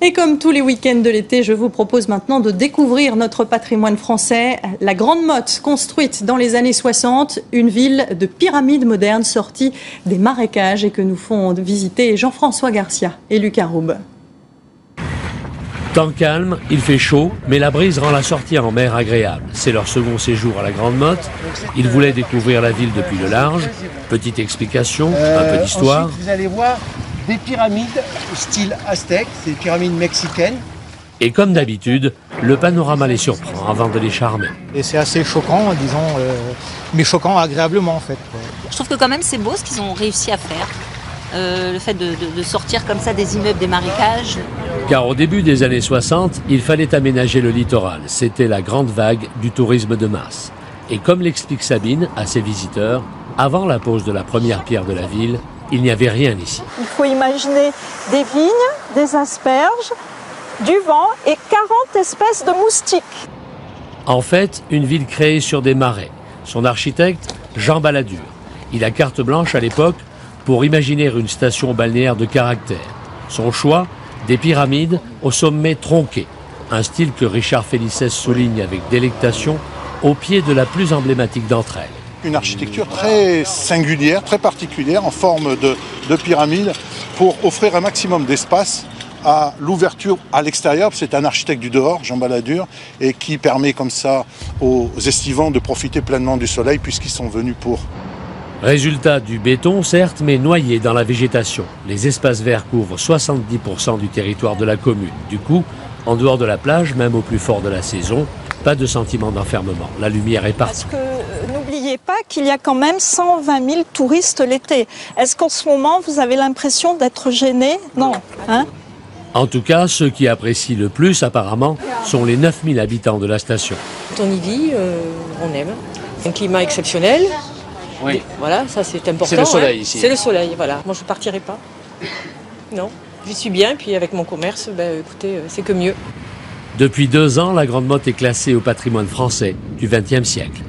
Et comme tous les week-ends de l'été, je vous propose maintenant de découvrir notre patrimoine français. La Grande Motte, construite dans les années 60, une ville de pyramides modernes sortie des marécages et que nous font visiter Jean-François Garcia et Lucas Roube. Temps calme, il fait chaud, mais la brise rend la sortie en mer agréable. C'est leur second séjour à la Grande Motte. Ils voulaient découvrir la ville depuis le large. Petite explication, un peu d'histoire. Ensuite, vous allez voir des pyramides style aztèque, c'est des pyramides mexicaines. Et comme d'habitude, le panorama les surprend avant de les charmer. Et c'est assez choquant, disons, mais choquant agréablement en fait. Je trouve que quand même c'est beau ce qu'ils ont réussi à faire. Le fait de sortir comme ça des immeubles, des marécages. Car au début des années 60, il fallait aménager le littoral. C'était la grande vague du tourisme de masse. Et comme l'explique Sabine à ses visiteurs, avant la pose de la première pierre de la ville, il n'y avait rien ici. Il faut imaginer des vignes, des asperges, du vent et 40 espèces de moustiques. En fait, une ville créée sur des marais. Son architecte, Jean Balladur. Il a carte blanche à l'époque pour imaginer une station balnéaire de caractère. Son choix, des pyramides au sommet tronqué. Un style que Richard Félicès souligne avec délectation au pied de la plus emblématique d'entre elles. Une architecture très singulière, très particulière, en forme de pyramide, pour offrir un maximum d'espace à l'ouverture à l'extérieur. C'est un architecte du dehors, Jean Balladur, et qui permet comme ça aux estivants de profiter pleinement du soleil puisqu'ils sont venus pour. Résultat du béton, certes, mais noyé dans la végétation. Les espaces verts couvrent 70% du territoire de la commune. Du coup, en dehors de la plage, même au plus fort de la saison, pas de sentiment d'enfermement. La lumière est partout. Parce que n'oubliez pas qu'il y a quand même 120 000 touristes l'été. Est-ce qu'en ce moment, vous avez l'impression d'être gêné? Non. Hein? En tout cas, ceux qui apprécient le plus, apparemment, sont les 9000 habitants de la station. Quand on y vit, on aime. Un climat exceptionnel. Oui. Voilà, ça c'est important. C'est le soleil ici. C'est le soleil, voilà. Moi je ne partirai pas. Non, j'y suis bien, puis avec mon commerce, écoutez, c'est que mieux. Depuis 2 ans, la Grande Motte est classée au patrimoine français du XXe siècle.